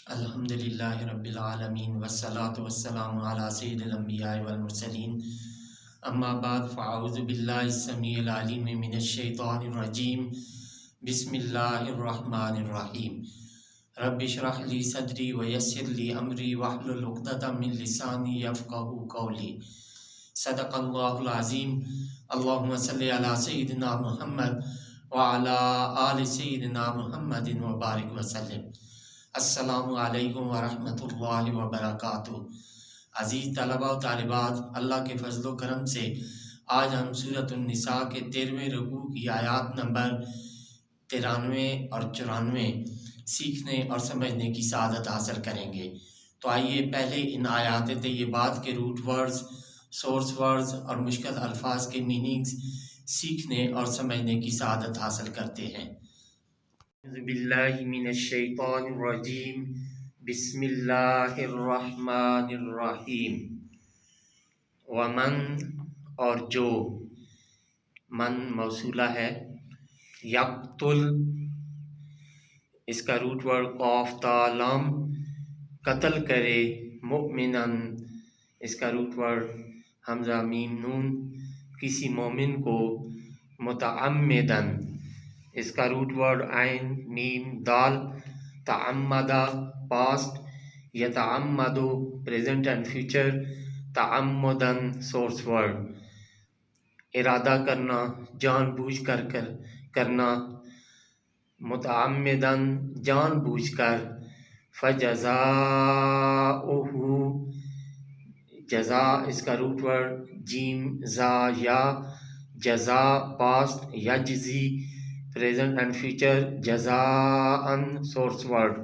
الحمدللہ رب العالمین والصلاة والسلام علی سید الانبیاء والمرسلین اما بعد فاعوذ باللہ السمیع العلیم من الشیطان الرجیم بسم اللہ الرحمن الرحیم رب اشرح لی صدری ویسر لی امری واحلل عقدۃ من لسانی یفقہوا قولی صدق اللہ العظیم اللہم صلی علی سیدنا محمد وعلی آل سیدنا محمد وبارک وسلم۔ السلام علیکم ورحمۃ اللہ وبرکاتہ۔ عزیز طلباء و طالبات، اللہ کے فضل و کرم سے آج ہم سورۃ النساء کے 13ویں رکوع کی آیات نمبر 93 اور 94 سیکھنے اور سمجھنے کی سعادت حاصل کریں گے۔ تو آئیے پہلے ان آیات طیبات کے روٹ ورڈز، سورس ورڈز اور مشکل الفاظ کے میننگز سیکھنے اور سمجھنے کی سعادت حاصل کرتے ہیں۔ اعوذ باللہ من الشیطان الرجیم بسم اللہ الرحمن الرحیم۔ ومن اور جو، من موصولہ ہے، یقتل اس کا روٹ ورڈ قاف تا لام، قتل کرے، مؤمنن اس کا روٹ ورڈ حمزہ میم نون، کسی مومن کو، متعمدن اس کا روٹ ورڈ عین میم دال، تعمدہ پاسٹ، یتعمدو پریزنٹ اینڈ فیوچر، تعمدن سورس ورڈ، ارادہ کرنا، جان بوجھ کر کرنا، متعمدن جان بوجھ کر، فجزاؤہ جزا اس کا روٹ ورڈ جیم زا یا، جزا پاسٹ، یجزی پریزنٹ اینڈ فیوچر، جزاءً سورس ورڈ،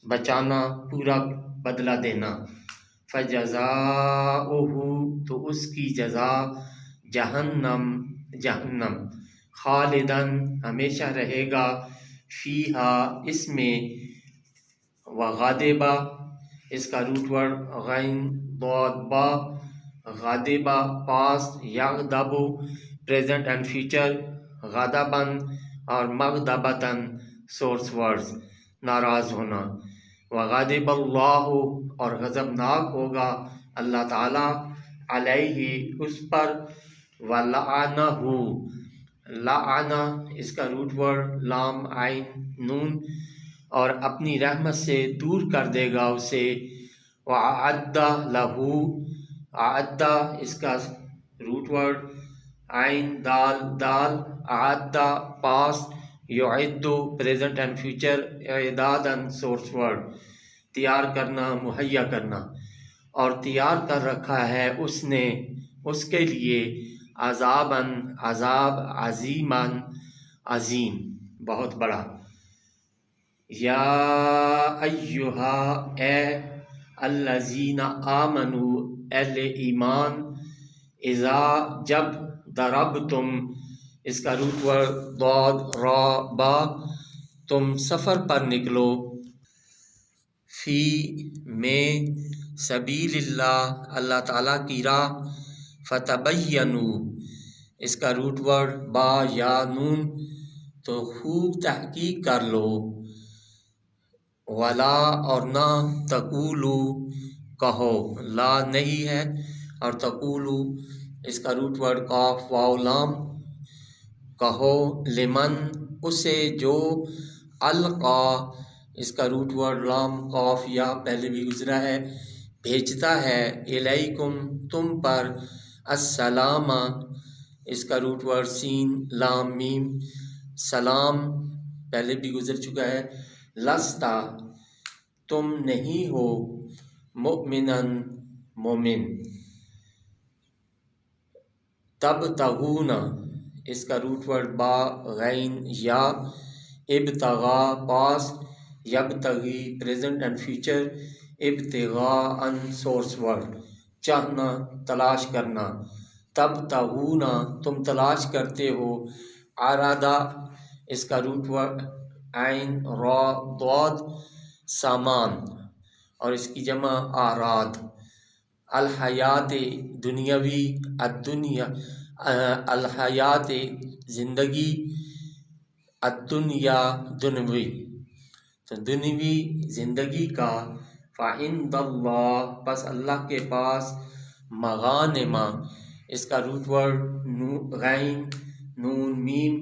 بچانا، پورا بدلہ دینا، فجزاؤہ تو اس کی جزا، جہنم جہنم، خالداً ہمیشہ رہے گا، فیہا اس میں، وغاضبہ اس کا روٹ ورڈ غین ضاد با، غاضبہ پاسٹ، یغضب پریزنٹ اینڈ فیوچر، غضباً اور مغضبتاً سورس ورڈز، ناراض ہونا، وغضب اللہ اور غضبناک ہوگا اللہ تعالیٰ، علیہ اس پر، ولعنہ لعنہ اس کا روٹ ورڈ لام عین نون، اور اپنی رحمت سے دور کر دے گا اسے، وأعد لہ اعد اس کا روٹ ورڈ عین دال دال، اعد پاسٹ، یعد پریزنٹ اینڈ فیوچر، اعداداً سورس ورڈ، تیار کرنا، مہیا کرنا، اور تیار کر رکھا ہے اس نے اس کے لیے، عذاباً عذاب، عظیماً عظیم بہت بڑا۔ یا ایہا اے الذین آمنوا اہل ایمان، اذا جب، ضربتم اس کا روٹ ورڈ ضاد را با، تم سفر پر نکلو، فی میں، سبیل اللہ اللہ تعالیٰ کی راہ، فتبینوا اس کا روٹ ورڈ با یا نون، تو خوب تحقیق کر لو، ولا اور نہ، تقولو کہو، لا نہیں ہے، اور تقولو اس کا روٹ ورڈ قاف واو لام، کہو، لمن اسے جو، القا اس کا روٹ ورڈ لام قاف یا پہلے بھی گزرا ہے، بھیجتا ہے، الیکم تم پر، السلام اس کا روٹ ورڈ سین لام میم، سلام پہلے بھی گزر چکا ہے، لستا تم نہیں ہو، مؤمناً مومن، تبتغون اس کا روٹ ورڈ با غین یا، ابتغا پاسٹ، یبتغی پریزنٹ اینڈ فیوچر، ابتغاءً سورس ورڈ، چاہنا، تلاش کرنا، تبتغون تم تلاش کرتے ہو، عرضا اس کا روٹ ورڈ عین را ضاد، سامان، اور اس کی جمع اعراض، الحیات دنیاوی، الدنیا الحیات زندگی، الدنیا دنیوی، تو دنیوی زندگی کا فعند اللہ پس اللہ کے پاس مغانما، اس کا روٹ ورڈ غین نون میم،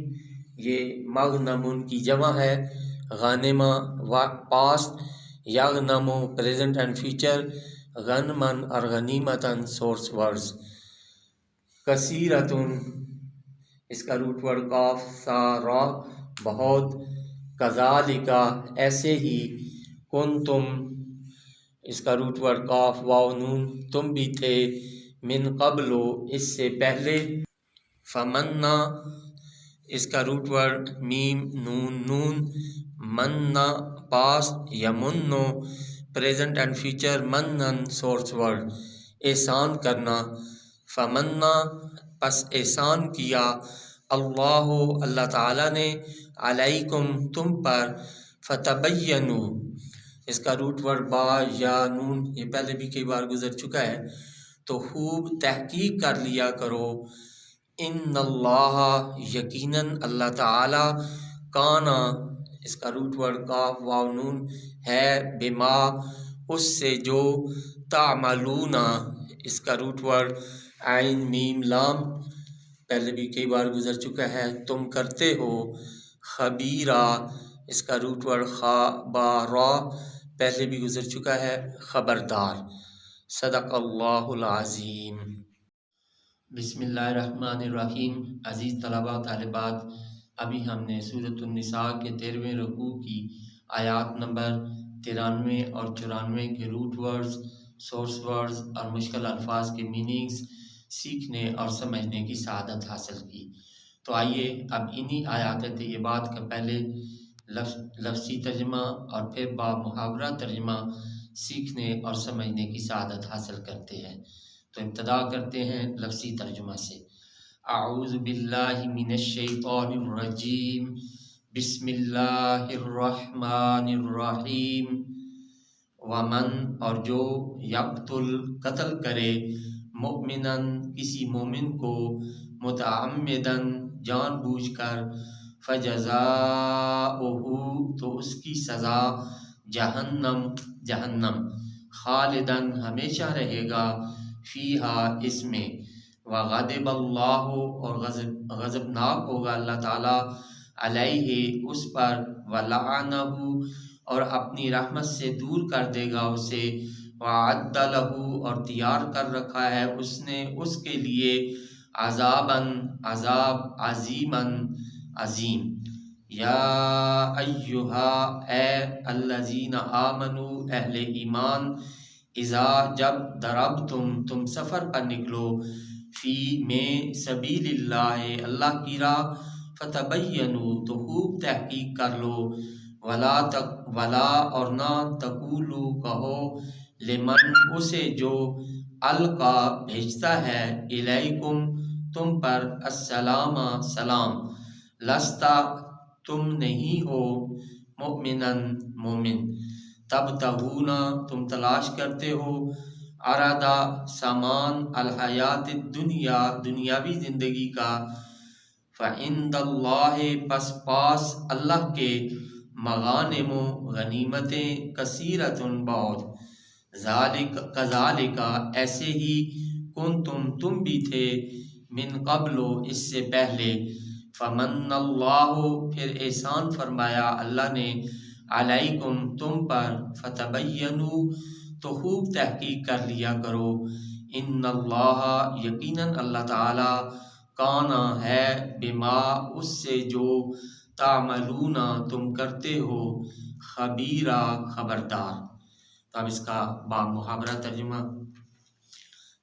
یہ مغنمن کی جمع ہے، غانما پاسٹ، یغنمو پریزنٹ اینڈ فیوچر، غنمن اور غنیمتن سورس ورڈز، کثیرتن اس کا روٹ ورڈ قاف سا را بہت، کذالکا ایسے ہی، کنتم اس کا روٹ ورڈ قاف واو نون تم بھی تھے، من قبلو اس سے پہلے، فمنا اس کا روٹ ورڈ میم نون نون، مننا پاسٹ، یمنو پریزنٹ اینڈ فیوچر، منن سورس ورڈ احسان کرنا، فمنا پس احسان کیا، اللہ تعالیٰ نے، علیکم تم پر، فتبینو اس کا روٹ ورڈ با یا نون، یہ پہلے بھی کئی بار گزر چکا ہے، تو خوب تحقیق کر لیا کرو، ان اللہ یقیناً اللہ تعالیٰ، کانا اس کا روٹ ورڈ قاف واو نون ہے، بما اس سے جو، تعملون اس کا روٹ ورڈ عین میم لام، پہلے بھی کئی بار گزر چکا ہے، تم کرتے ہو، خبیرہ اس کا روٹ ورڈ خا با را، پہلے بھی گزر چکا ہے، خبردار۔ صدق اللہ العظیم۔ بسم اللہ الرحمن الرحیم۔ عزیز طلبہ طالبات، ابھی ہم نے سورۃ النساء کے 13ویں رکوع کی آیات نمبر 93 اور 94 کے روٹ ورڈز، سورس ورڈز اور مشکل الفاظ کے میننگز سیکھنے اور سمجھنے کی سعادت حاصل کی۔ تو آئیے اب انہی آیات طیبات کا پہلے لفظی ترجمہ اور پھر با محاورہ ترجمہ سیکھنے اور سمجھنے کی سعادت حاصل کرتے ہیں۔ تو ابتدا کرتے ہیں لفظی ترجمہ سے۔ اعوذ باللہ من الشیطان الرجیم، بسم اللہ الرحمن الرحیم۔ ومن اور جو، یقتل قتل کرے، مؤمناً کسی مومن کو، متعمداً جان بوجھ کر، فجزاؤہ تو اس کی سزا، جہنم، خالداً ہمیشہ رہے گا، فیہا اس میں، وغضب اللہ اور غضبناک ہوگا اللہ تعالیٰ، علیہ اس پر، ولعنہ اور اپنی رحمت سے دور کر دے گا اسے، وعد لہ اور تیار کر رکھا ہے اس نے اس کے لیے، عذاب عظیماً عظیم۔ یا ایہا اے الذین آمنو اہل ایمان، اذا جب ضربتم تم سفر پر نکلو، فی میں سبیل اللہ اللہ کی راہ، فتبینوا تو خوب تحقیق کر لو، ولا اور نہ تقولو کہو، لمن اسے جو، القا بھیجتا ہے، الیکم تم پر، السلام سلام، لستا تم نہیں ہو، مؤمناً مومن، تبتغون تم تلاش کرتے ہو، عرضا سامان، الحیات الدنیا دنیاوی زندگی کا، فعند اللہ پس پاس اللہ کے، مغانم غنیمتیں، کثیرتن بہت، کذالک ایسے ہی، کنتم تم بھی تھے، من قبل اس سے پہلے، فمن اللہ پھر احسان فرمایا اللہ نے، علیکم تم پر، فتبینوا تو خوب تحقیق کر لیا کرو، ان اللہ یقیناً اللہ تعالی، کانا ہے، بما اس سے جو، تعملون تم کرتے ہو، خبیرہ خبردار۔ تو اب اس کا با محاورہ ترجمہ۔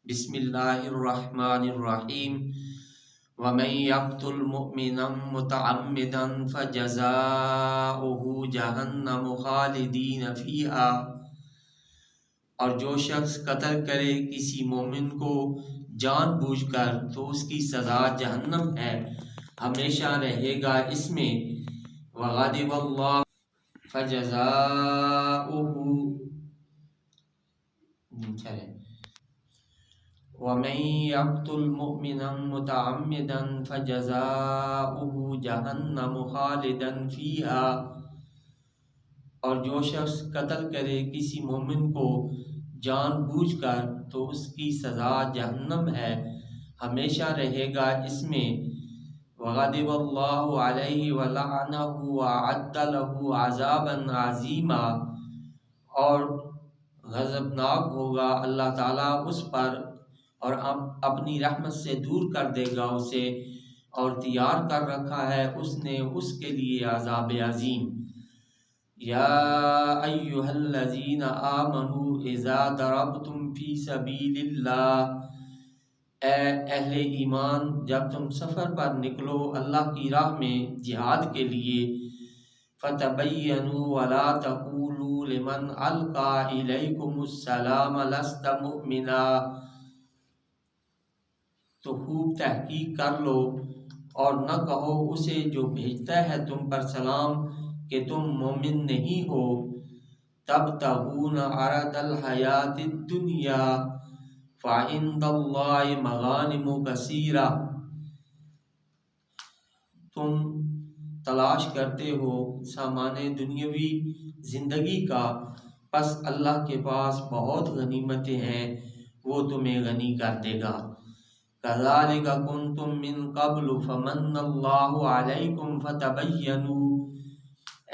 بسم اللہ الرحمن الرحیم۔ وَمَن يَقْتُلْ مُؤْمِنًا مُتَعَمِّدًا فَجَزَاؤُهُ جَهَنَّمُ خَالِدِينَ فِيهَا اور جو شخص قتل کرے کسی مومن کو جان بوجھ کر تو اس کی سزا جہنم ہے، ہمیشہ رہے گا اس میں، وغضب اللہ فجزاؤہ وَمَن يَقْتُلْ مُؤْمِنًا مُتَعَمِّدًا فَجَزَاؤُهُ جَهَنَّمُ خَالِدًا فِيهَا اور جو شخص قتل کرے کسی مومن کو جان بوجھ کر تو اس کی سزا جہنم ہے، ہمیشہ رہے گا اس میں۔ وغضب اللہ علیہ ولعنہ وأعد له عذابا عظیما، اور غضبناک ہوگا اللہ تعالیٰ اس پر اور اپنی رحمت سے دور کر دے گا اسے، اور تیار کر رکھا ہے اس نے اس کے لیے عذاب عظیم۔ یا ایہا الذین آمنوا اذا ضربتم فی سبیل اللہ، اے اہل ایمان جب تم سفر پر نکلو اللہ کی راہ میں جہاد کے لیے، فتبینوا ولا تقولوا لمن القى الیکم السلام لست مؤمنا، تو خوب تحقیق کر لو اور نہ کہو اسے جو بھیجتا ہے تم پر سلام کہ تم مومن نہیں ہو۔ تبتغون عرض الحیات الدنیا فعند اللہ مغانم کثیرہ، تم تلاش کرتے ہو سامان دنیاوی زندگی کا، پس اللہ کے پاس بہت غنیمتیں ہیں، وہ تمہیں غنی کر دے گا۔ کذالک کنتم من قبل فمن اللہ علیکم فتبینوا،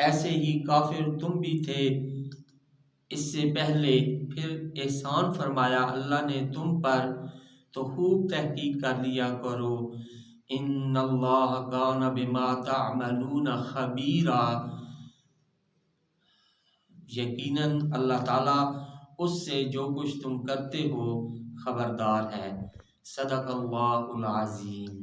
ایسے ہی کافر تم بھی تھے اس سے پہلے، پھر احسان فرمایا اللہ نے تم پر تو خوب تحقیق کر لیا کرو۔ ان اللہ کان بما تعملون خبیرا، یقیناً اللہ تعالیٰ اس سے جو کچھ تم کرتے ہو خبردار ہے۔ صدق اللہ العظیم۔